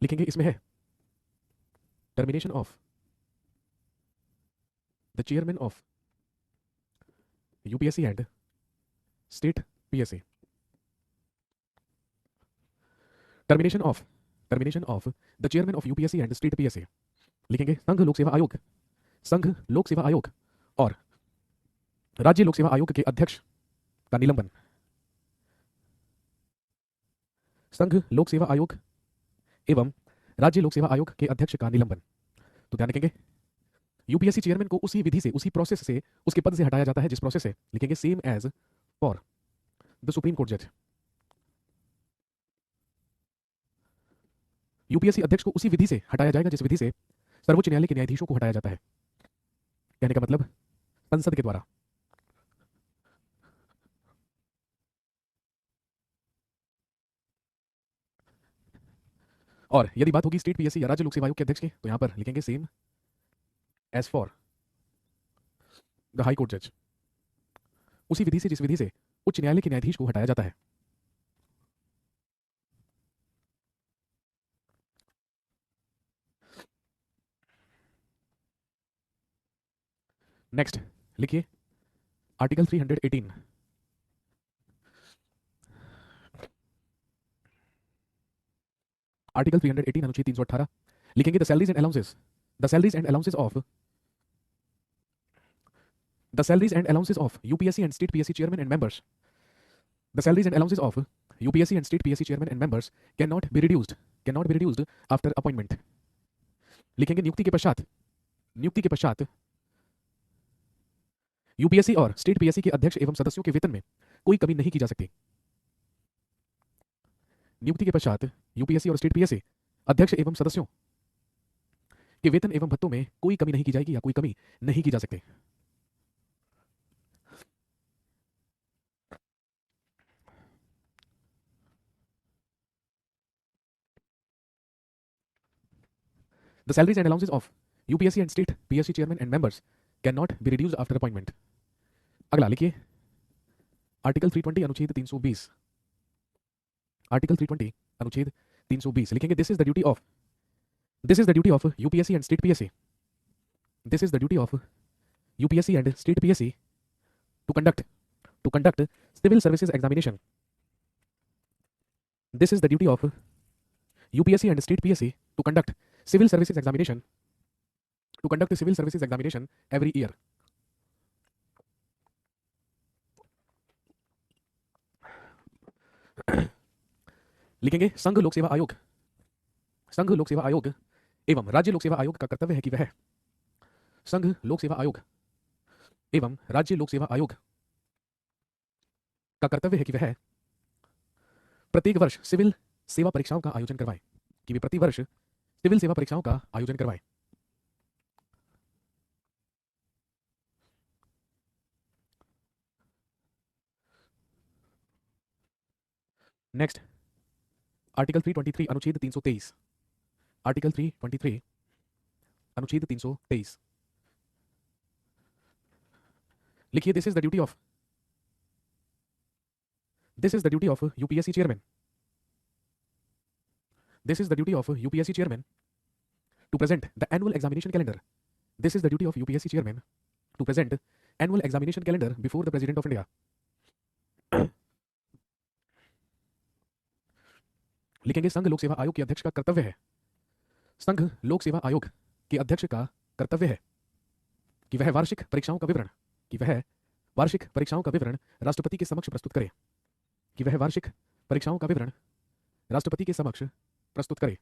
लिखेंगे इसमें है termination of the chairman of UPSC and state PSC. Termination of the chairman of UPSC and state PSC. लिखेंगे संघ लोक सेवा आयोग, संघ लोक सेवा आयोग और राज्य लोक सेवा आयोग के अध्यक्ष का निलंबन। संघ लोक सेवा आयोग एवं राज्य लोक सेवा आयोग के अध्यक्ष का निलंबन। तो ध्यान रखेंगे यूपीएससी चेयरमैन को उसी विधि से, उसी प्रोसेस से उसके पद से हटाया जाता है जिस प्रोसेस से, लिखेंगे same as for the Supreme Court जज। यूपीएससी अध्यक्ष को उसी विधि से हटाया जाएगा जिस विधि से सर्वोच्च न्यायालय के न्यायाधीशों को हटाया जाता है। कहने का मतलब संसद के द्वारा। और यदि बात होगी स्टेट पीएससी या राज्य लोक सेवा आयोग के अध्यक्ष की, तो यहां पर लिखेंगे same as for the High Court जज, उसी विधि से जिस विधि से उच्च न्यायालय के न्यायाधीश को हटाया जाता है। नेक्स्ट लिखिए आर्टिकल 318। आर्टिकल 318 अनुच्छेद 318। लिखेंगे the salaries and allowances, the salaries and allowances of the salaries and allowances of UPSC and state PSC chairman and members, the salaries and allowances of UPSC and state PSC chairman and members can not be reduced after appointment. लिखेंगे नियुक्ति के पश्चात UPSC और state PSC के अध्यक्ष एवं सदस्यों के वेतन में कोई कमी नहीं की जा सकती। नियुक्ति के पश्चात यूपीएससी और स्टेट पीएससी अध्यक्ष एवं सदस्यों के वेतन एवं भत्तों में कोई कमी नहीं की जाएगी या कोई कमी नहीं की जा सकती। The salaries and allowances of UPSC and state PSC chairman and members can not be reduced after appointment. अगला लिखिए आर्टिकल 320 अनुच्छेद 320। आर्टिकल 320 अनुच्छेद 320। लिखेंगे this is the duty of UPSC and state PSC, this is the duty of UPSC and state PSC to conduct civil services examination. This is the duty of UPSC and state PSC to conduct civil services examination every year. लिखेंगे संघ लोक सेवा आयोग एवं राज्य लोक सेवा आयोग का कर्तव्य है कि वह संघ लोक सेवा आयोग एवं राज्य लोक सेवा आयोग का कर्तव्य है कि वह प्रत्येक वर्ष सिविल सेवा परीक्षाओं का आयोजन करवाए, कि वे प्रतिवर्ष सिविल सेवा परीक्षाओं का आयोजन करवाए। नेक्स्ट आर्टिकल 323 अनुच्छेद 323। आर्टिकल 323 अनुच्छेद 323। लिखिए this is the duty of UPSC chairman, this is the duty of UPSC chairman to present the annual examination calendar, this is the duty of UPSC chairman to present annual examination calendar before the president of India. लिखेंगे संघ लोक सेवा आयोग के अध्यक्ष का कर्तव्य है, संघ लोक सेवा आयोग के अध्यक्ष का कर्तव्य है कि वह वार्षिक परीक्षाओं का विवरण राष्ट्रपति के समक्ष प्रस्तुत करे, कि वह वार्षिक परीक्षाओं का विवरण राष्ट्रपति के समक्ष प्रस्तुत करे।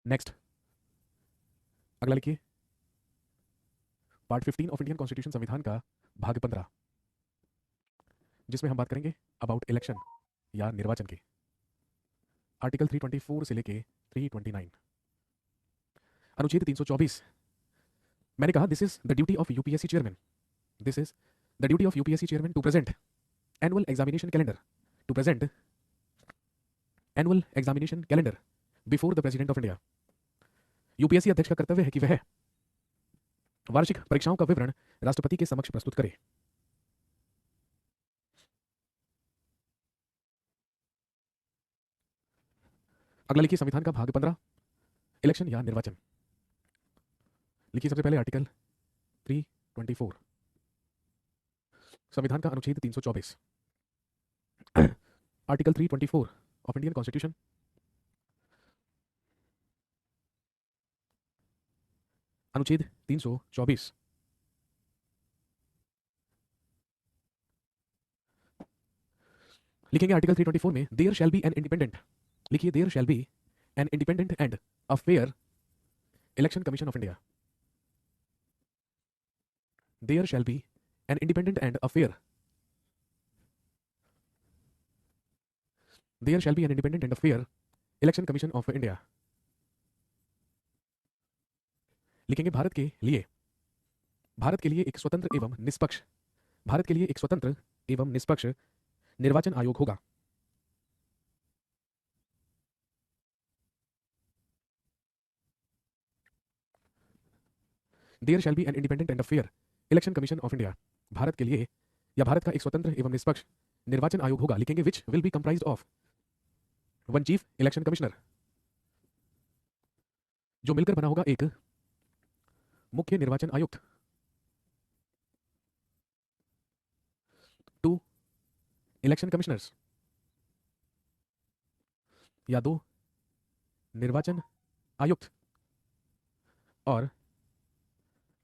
नेक्स्ट अगला लिखिए पार्ट 15 ऑफ इंडियन कॉन्स्टिट्यूशन, संविधान का भाग 15, जिसमें हम बात करेंगे अबाउट इलेक्शन या निर्वाचन की। आर्टिकल 324 से लेके 329। अनुच्छेद 324। मैंने कहा this is the duty of UPSC chairman, this is the duty of UPSC chairman to present annual examination calendar before the president of India. UPSC अध्यक्ष का कर्तव्य है कि वह वार्षिक परीक्षाओं का विवरण राष्ट्रपति के समक्ष प्रस्तुत करे। अगला लिखिए संविधान का भाग 15 इलेक्शन या निर्वाचन। लिखिए सबसे पहले आर्टिकल 324 संविधान का अनुच्छेद 324 आर्टिकल 324 ऑफ इंडियन कॉन्स्टिट्यूशन अनुच्छेद 324 लिखेंगे आर्टिकल 324 में there shall be an independent, लिखिए there shall be an independent and a fair election commission of India. There shall be an independent and a fair, there shall be an independent and a fair election commission of India. लिखेंगे भारत के लिए, भारत के लिए एक स्वतंत्र एवं निष्पक्ष, भारत के लिए एक स्वतंत्र एवं निष्पक्ष निर्वाचन आयोग होगा। There shall be an independent and a fair election commission of India, भारत के लिए या भारत का एक स्वतंत्र एवं निष्पक्ष निर्वाचन आयोग होगा। लिखेंगे which will be comprised of one chief election commissioner, जो मिलकर बना होगा एक मुख्य निर्वाचन आयुक्त, टू इलेक्शन कमिश्नर्स या दो निर्वाचन आयुक्त और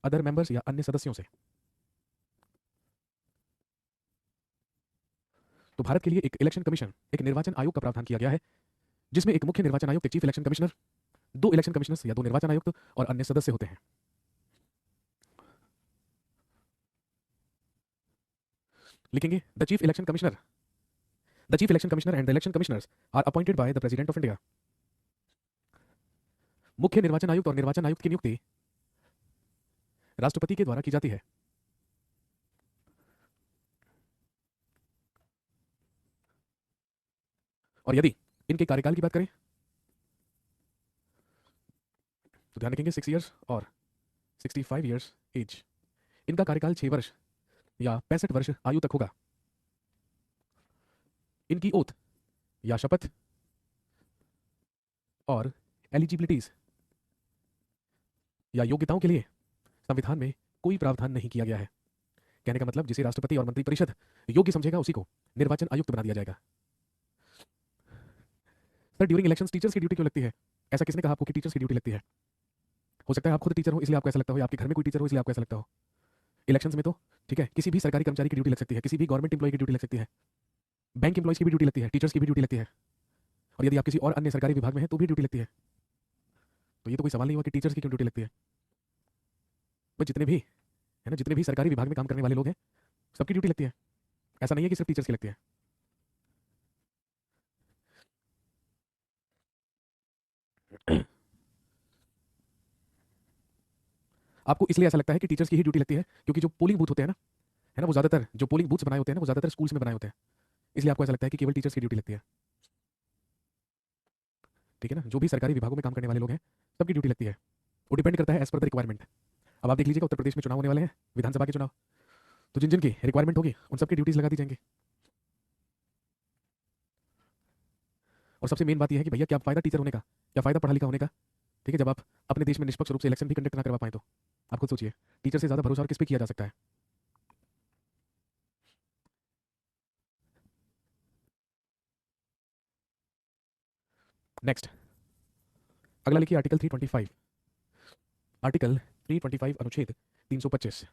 अदर मेंबर्स या अन्य सदस्यों से। तो भारत के लिए एक इलेक्शन कमीशन, एक निर्वाचन आयोग का प्रावधान किया गया है, जिसमें एक मुख्य निर्वाचन आयुक्त, एक चीफ इलेक्शन कमिश्नर, दो इलेक्शन कमिश्नर्स या दो निर्वाचन आयुक्त और अन्य सदस्य होते हैं। लिखेंगे the chief election commissioner, the chief election commissioner and the election commissioners are appointed by the president of India. मुख्य निर्वाचन आयुक्त और निर्वाचन आयुक्त की नियुक्ति राष्ट्रपति के द्वारा की जाती है। और यदि इनके कार्यकाल की बात करें तो ध्यान रखेंगे 6 इयर्स और 65 इयर्स एज, इनका कार्यकाल 6 वर्ष या 65 वर्ष आयु तक होगा। इनकी ओथ या शपथ और एलिजिबिलिटीज या योग्यताओं के लिए संविधान में कोई प्रावधान नहीं किया गया है। कहने का मतलब जिसे राष्ट्रपति और मंत्रिपरिषद योग्य समझेगा उसी को निर्वाचन आयुक्त बना दिया जाएगा। सर ड्यूरिंग इलेक्शंस टीचर्स की ड्यूटी क्यों लगती है? ऐसा किसने कहा आपको कि टीचर्स की ड्यूटी लगती है? हो सकता है आप खुद टीचर हो इसलिए आपको ऐसा लगता हो, या आपके घर में कोई टीचर हो इसलिए आपको ऐसा लगता हो। इलेक्शंस में तो ठीक है, किसी भी सरकारी कर्मचारी की ड्यूटी लग सकती है, किसी भी गवर्नमेंट एम्प्लॉय की ड्यूटी लग सकती है, बैंक एम्प्लॉयज की भी ड्यूटी लगती है, टीचर्स की भी ड्यूटी लगती है, और यदि आप किसी और अन्य सरकारी विभाग में हैं तो भी ड्यूटी लगती है। तो ये तो कोई सवाल नहीं हुआ कि टीचर्स की क्यों ड्यूटी लगती है। बस जितने भी है ना, जितने भी सरकारी विभाग में काम करने वाले लोग हैं सबकी ड्यूटी लगती है, ऐसा नहीं है कि सिर्फ टीचर्स की लगती है। आपको इसलिए ऐसा लगता है कि टीचर्स की ही ड्यूटी लगती है क्योंकि जो पोलिंग बूथ होते हैं ना, है ना, वो ज्यादातर जो पोलिंग बूथ्स बनाए होते हैं ना वो ज्यादातर स्कूल्स में बनाए होते हैं, इसलिए आपको ऐसा लगता है कि केवल टीचर्स की ड्यूटी लगती है। ठीक है ना, जो भी सरकारी विभागों में काम करने वाले लोग हैं सबकी ड्यूटी लगती है, वो डिपेंड करता है एज पर द रिक्वायरमेंट। अब आप देख लीजिएगा उत्तर प्रदेश में चुनाव होने वाले हैं, विधानसभा के चुनाव, तो जिन जिन की रिक्वायरमेंट होगी उन सबकी ड्यूटीज लगा दी जाएंगी। और सबसे मेन बात यह है कि भैया क्या फायदा टीचर होने का, क्या फायदा पढ़ा लिखा होने का, ठीक है, जब आप अपने देश में निष्पक्ष रूप से इलेक्शन भी कंडक्ट ना करवा पाए तो आप खुद सोचिए टीचर से ज्यादा भरोसा और किस पे किया जा सकता है। नेक्स्ट अगला लिखिए आर्टिकल 325, आर्टिकल 325 अनुच्छेद 325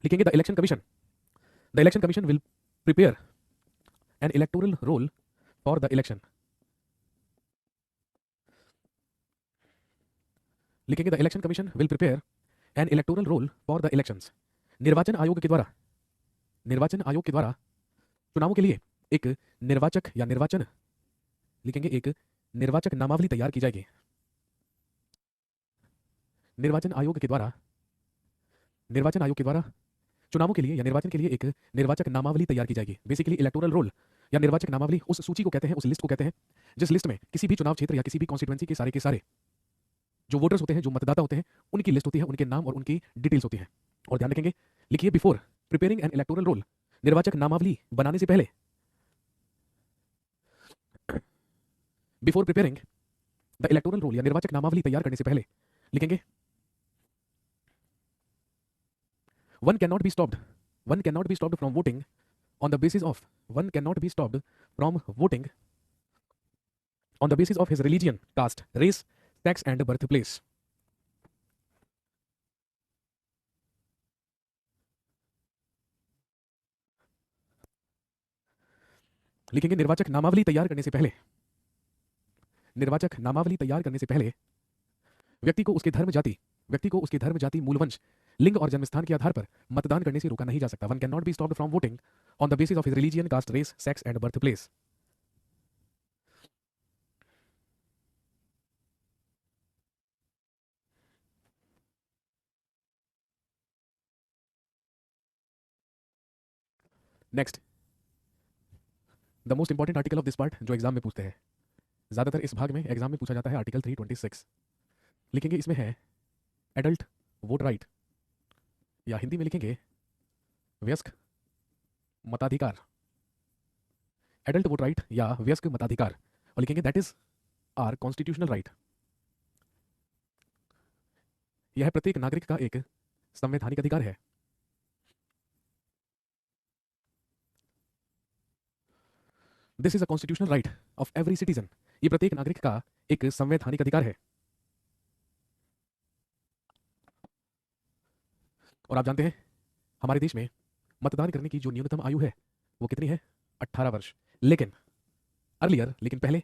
लिखेंगे the election commission, the election commission will prepare an electoral roll for the election. लिखेंगे the election commission will prepare an electoral roll for the elections. निर्वाचन आयोग के द्वारा, निर्वाचन आयोग के द्वारा चुनावों के लिए एक निर्वाचक या निर्वाचन, लिखेंगे एक निर्वाचक नामावली तैयार की जाएगी। निर्वाचन आयोग के द्वारा, निर्वाचन आयोग के द्वारा चुनावों के लिए या निर्वाचन के लिए एक निर्वाचक नामावली तैयार की जाएगी। बेसिकली इलेक्टोरल रोल या निर्वाचक नामावली उस सूची को कहते हैं, उस लिस्ट को कहते हैं जिस लिस्ट में किसी भी चुनाव क्षेत्र या किसी भी कॉन्स्टिट्यूएंसी के सारे जो वोटर्स होते हैं, जो मतदाता होते हैं, उनकी लिस्ट होती है, उनके नाम और उनकी डिटेल्स होती है। और ध्यान रखेंगे, लिखिए before preparing an electoral roll, निर्वाचक नामावली बनाने से पहले before preparing the electoral roll या निर्वाचक नामावली तैयार करने से पहले लिखेंगे one can not be stopped one can not be stopped from voting on the basis of one can not be stopped from voting on the basis of his religion caste race sex and birth place. लिखेंगे निर्वाचक नामावली तैयार करने से पहले निर्वाचक नामावली तैयार करने से पहले व्यक्ति को उसके धर्म जाति मूलवंश लिंग और जन्मस्थान के आधार पर मतदान करने से रोका नहीं जा सकता। One can not be stopped from voting on the basis of his religion caste race sex and birth place. Next the most important article of this part जो एग्जाम में पूछते हैं, ज्यादातर इस भाग में एग्जाम में पूछा जाता है आर्टिकल 326। लिखेंगे इसमें है एडल्ट वोट राइट या हिंदी में लिखेंगे वयस्क मताधिकार, एडल्ट वोट राइट या वयस्क मताधिकार, और लिखेंगे that is our constitutional right. यह प्रत्येक नागरिक का एक संवैधानिक अधिकार है। This is a constitutional right of every citizen, ये प्रत्येक नागरिक का एक संवैधानिक अधिकार है। और आप जानते हैं हमारे देश में मतदान करने की जो न्यूनतम आयु है वो कितनी है? 18 वर्ष। लेकिन पहले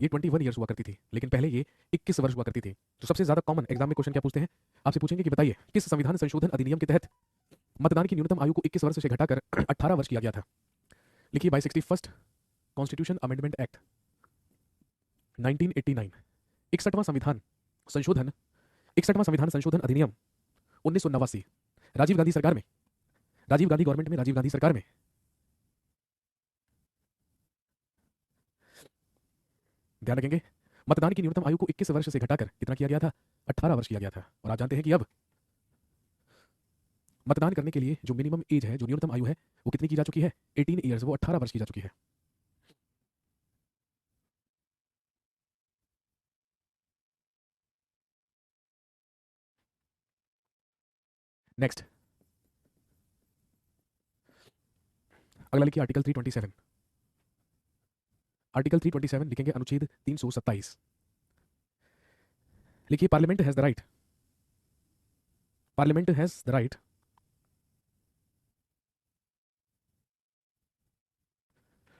ये 21 ईयर्स हुआ करती थी, लेकिन पहले ये 21 वर्ष हुआ करती थी। तो सबसे ज्यादा कॉमन एग्जाम में क्वेश्चन क्या पूछते हैं? आपसे पूछेंगे कि बताइए किस संविधान संशोधन अधिनियम के तहत मतदान की न्यूनतम आयु को 21 वर्ष से घटाकर 18 वर्ष किया गया था? लिखिए by 61st constitution amendment act 1989, 61वां संविधान संशोधन 61वां संविधान संशोधन अधिनियम 1989, राजीव गांधी सरकार में, राजीव गांधी गवर्नमेंट में, राजीव गांधी सरकार में। ध्यान रखेंगे मतदान की न्यूनतम आयु को 21 वर्ष से घटाकर कितना किया गया था? 18 वर्ष किया गया था। और आप जानते हैं कि अब मतदान करने के लिए जो मिनिमम एज है, जो न्यूनतम आयु है, वो कितनी की जा चुकी है? 18 ईयर्स, वो 18 वर्ष की जा चुकी है। नेक्स्ट अगला लिखिए आर्टिकल 327। आर्टिकल 327 लिखेंगे अनुच्छेद 327। लिखिए parliament has the right, parliament has the right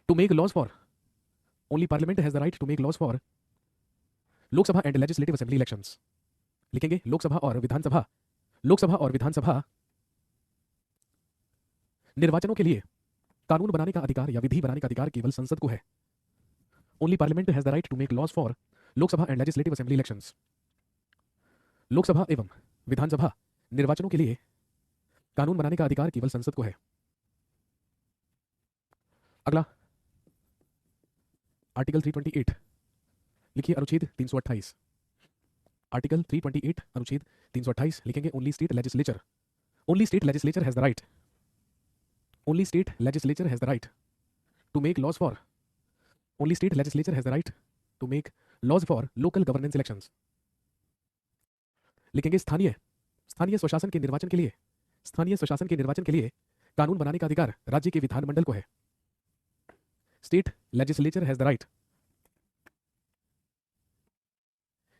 to make laws for, only parliament has the right to make laws for Lok Sabha and legislative assembly elections. लिखेंगे लोकसभा और विधानसभा, लोकसभा और विधानसभा निर्वाचनों के लिए कानून बनाने का अधिकार या विधि बनाने का अधिकार केवल संसद को है। Only parliament has the right to make laws for Lok Sabha and legislative assembly elections. लोकसभा एवं विधानसभा निर्वाचनों के लिए कानून बनाने का अधिकार केवल संसद को है। अगला आर्टिकल 328। लिखिए अनुच्छेद 328। आर्टिकल 328 अनुच्छेद 328 लिखेंगे only state legislature, only state legislature has the right, only state legislature has the right to make laws for, only state legislature has the right to make laws for local governance elections. लिखेंगे स्थानीय स्थानीय स्वशासन के निर्वाचन के लिए, स्थानीय स्वशासन के निर्वाचन के लिए कानून बनाने का अधिकार राज्य के विधानमंडल को है। State legislature has the right,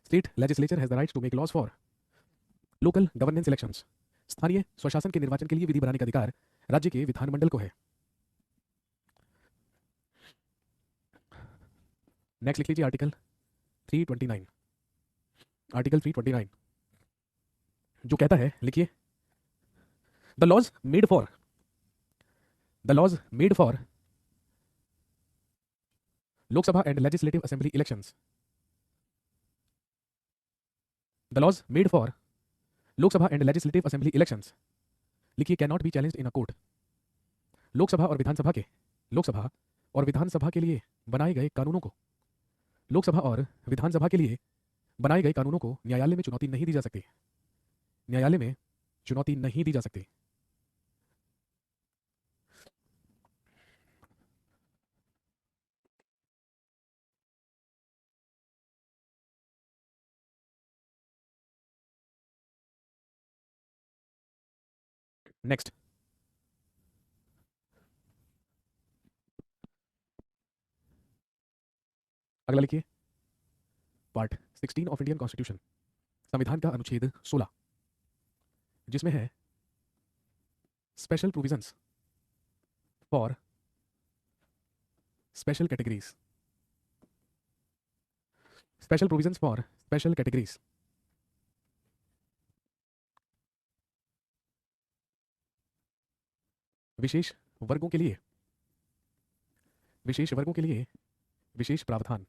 state legislature has the right to make laws for local governance elections. स्थानीय स्वशासन के निर्वाचन के लिए विधि बनाने का अधिकार राज्य के विधानमंडल को है। नेक्स्ट लिख लीजिए आर्टिकल 329। आर्टिकल 329 जो कहता है, लिखिए the laws made for, the laws made for Lok Sabha and legislative assembly elections, the laws made for Lok Sabha and legislative assembly elections. लिखिए can not be challenged in a court. Lok Sabha और विधानसभा के, लोकसभा और विधानसभा के लिए बनाए गए कानूनों को, लोकसभा और विधानसभा के लिए बनाए गए कानूनों को न्यायालय में चुनौती नहीं दी जा सकती, न्यायालय में चुनौती नहीं दी जा सकती। नेक्स्ट, अगला लिखिए पार्ट 16 ऑफ इंडियन कॉन्स्टिट्यूशन, संविधान का अनुच्छेद 16, जिसमें है special provisions for special categories, special provisions for special categories. विशेष वर्गों के लिए, विशेष वर्गों के लिए विशेष प्रावधान।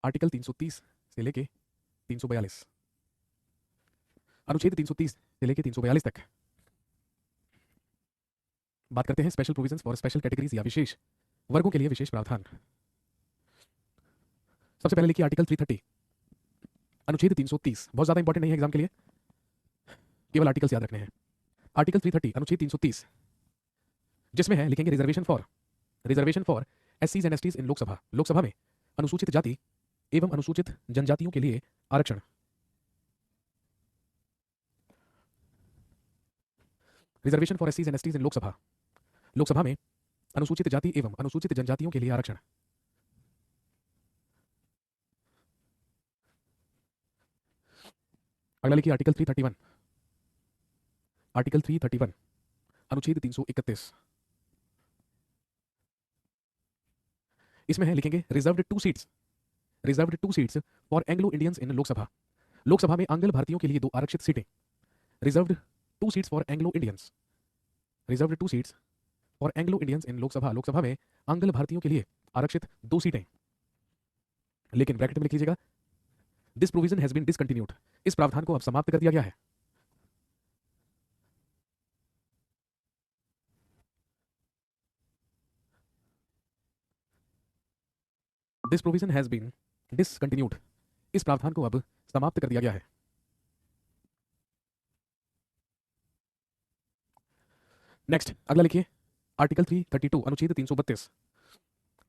आर्टिकल 330 से लेके 342, अनुच्छेद 330 से लेके 342 तक बात करते हैं special provisions for special categories या विशेष वर्गों के लिए विशेष प्रावधान। सबसे पहले लिखिए आर्टिकल 330, अनुच्छेद 330, बहुत ज्यादा इंपॉर्टेंट नहीं है एग्जाम के लिए, केवल आर्टिकल्स याद रखने हैं। आर्टिकल 330 अनुच्छेद 330, जिसमें है लिखेंगे रिजर्वेशन फॉर एससीज एंड एसटीज इन लोकसभा, लोकसभा में अनुसूचित जाति एवं अनुसूचित जनजातियों के लिए आरक्षण। रिजर्वेशन फॉर एससीज एंड एसटीज इन लोकसभा, लोकसभा में अनुसूचित जाति एवं अनुसूचित जनजातियों के लिए आरक्षण। अगला लिखिए आर्टिकल 331, आर्टिकल 331 अनुच्छेद 331, इसमें है लिखेंगे reserved 2 seats for Anglo Indians in Lok Sabha, Lok Sabha में आंग्ल भारतीयों के लिए 2 आरक्षित सीटें। Reserved 2 seats for Anglo Indians, reserved 2 seats for Anglo Indians in Lok Sabha, Lok Sabha में आंग्ल भारतीयों के लिए आरक्षित 2 सीटें। लेकिन ब्रैकेट में लिख लीजिएगा this provision has been discontinued, इस प्रावधान को अब समाप्त कर दिया गया है। This provision has been discontinued, इस प्रावधान को अब समाप्त कर दिया गया है। नेक्स्ट, अगला लिखिए आर्टिकल 332 अनुच्छेद 332,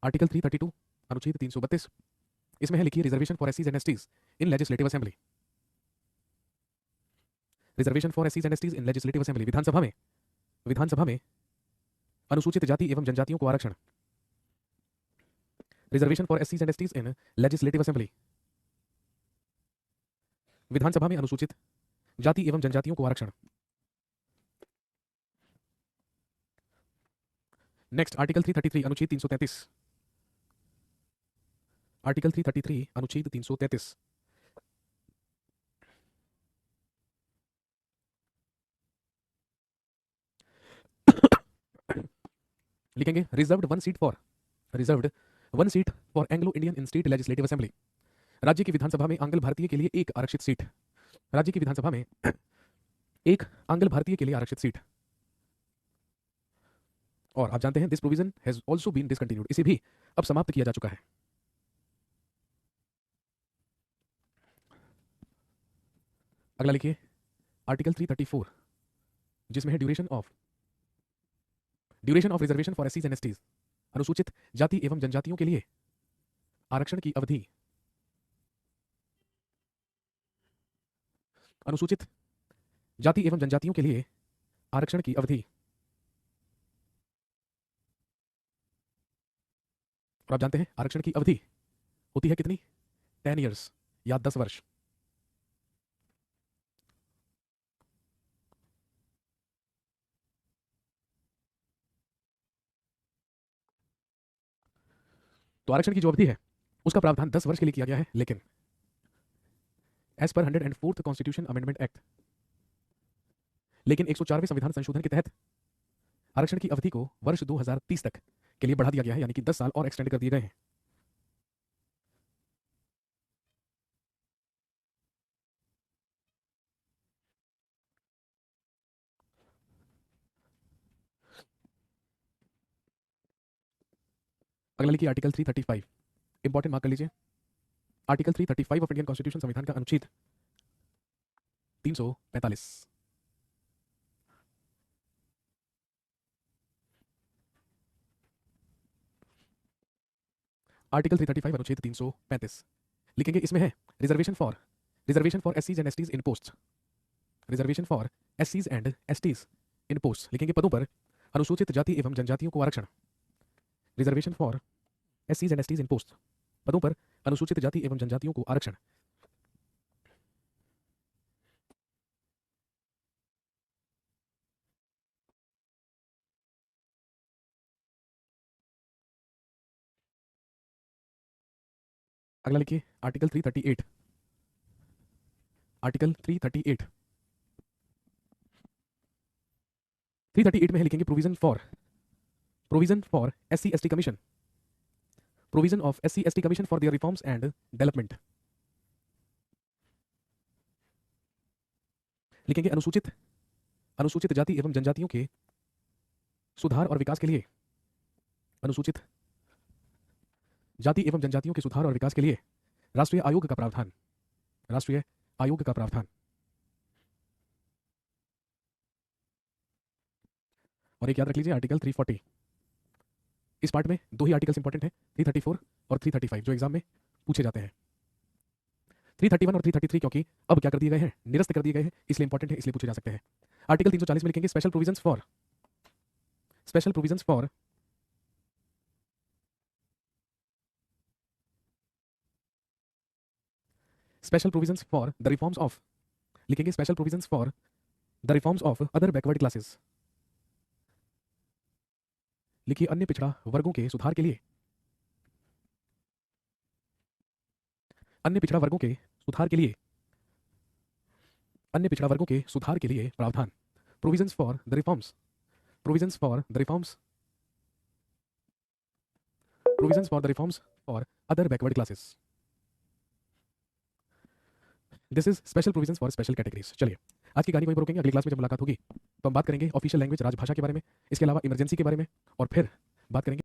आर्टिकल 332 अनुच्छेद 332, इसमें है लिखिए रिजर्वेशन फॉर एससीज and STs in legislative assembly, reservation for एससीज and STs in legislative assembly, विधानसभा में अनुसूचित जाति एवं जनजातियों को आरक्षण। रिजर्वेशन फॉर एससीज and STs in legislative assembly, विधानसभा में अनुसूचित जाति एवं जनजातियों को आरक्षण। नेक्स्ट, आर्टिकल 333 अनुच्छेद 333, आर्टिकल 333 अनुच्छेद 333, लिखेंगे reserved 1 seat for Anglo Indian in state legislative assembly, राज्य की विधानसभा में आंग्ल भारतीय के लिए 1 आरक्षित सीट, राज्य की विधानसभा में 1 आंग्ल भारतीय के लिए आरक्षित सीट। और आप जानते हैं this provision has also been discontinued, इसे भी अब समाप्त किया जा चुका है। अगला लिखिए आर्टिकल 334, जिसमें है ड्यूरेशन ऑफ रिजर्वेशन फॉर एससीज एंड एसटीज, अनुसूचित जाति एवं जनजातियों के लिए आरक्षण की अवधि, अनुसूचित जाति एवं जनजातियों के लिए आरक्षण की अवधि। और आप जानते हैं आरक्षण की अवधि होती है कितनी, 10 ईयर्स या 10 वर्ष। तो आरक्षण की जो अवधि है उसका प्रावधान 10 वर्ष के लिए किया गया है, लेकिन as per 104th constitution amendment act, लेकिन 104वें संविधान संशोधन के तहत आरक्षण की अवधि को वर्ष 2030 तक के लिए बढ़ा दिया गया है, यानी कि 10 साल और एक्सटेंड कर दिए गए हैं। अगला लिखिए आर्टिकल 335, इंपॉर्टेंट मार्क कर लीजिए, आर्टिकल 335 ऑफ इंडियन कॉन्स्टिट्यूशन, संविधान का अनुच्छेद 345, आर्टिकल 335 अनुच्छेद 335, लिखेंगे इसमें है रिजर्वेशन फॉर एससीज and STs in post, reservation for एससीज एंड एसटीज इन पोस्ट, लिखेंगे पदों पर अनुसूचित जाति एवं जनजातियों को आरक्षण, रिजर्वेशन फॉर एससीज एंड एसटीज इन पोस्ट, पदों पर अनुसूचित जाति एवं जनजातियों को आरक्षण। अगला लिखिए आर्टिकल 338, आर्टिकल 338, 338 में है लिखेंगे provision for SC ST commission, provision of SC ST commission for their reforms and development, लिखेंगे अनुसूचित जाति एवं जनजातियों के सुधार और विकास के लिए, अनुसूचित जाति एवं जनजातियों के सुधार और विकास के लिए राष्ट्रीय आयोग का प्रावधान, राष्ट्रीय आयोग का प्रावधान। और एक याद रख लीजिए आर्टिकल 340, इस पार्ट में दो ही आर्टिकल्स इंपॉर्टेंट हैं, 334 और 335 जो एग्जाम में पूछे जाते हैं। 331 और 333 क्योंकि अब क्या कर दिए गए हैं, निरस्त कर दिए गए हैं, इसलिए इंपॉर्टेंट है, इसलिए पूछे जा सकते हैं। आर्टिकल 340 में लिखेंगे special provisions for the reforms of, लिखेंगे special provisions for the reforms of other backward classes, लिखिए अन्य पिछड़ा वर्गों के सुधार के लिए, अन्य पिछड़ा वर्गों के सुधार के लिए, अन्य पिछड़ा वर्गों के सुधार के लिए प्रावधान, provisions for the reforms, provisions for the reforms, provisions for the reforms for other backward classes, this is special provisions for special categories. चलिए आज की कहानी को ही रोकेंगे, अगली क्लास में जब मुलाकात होगी तो हम बात करेंगे ऑफिशियल लैंग्वेज राजभाषा के बारे में, इसके अलावा इमरजेंसी के बारे में, और फिर बात करेंगे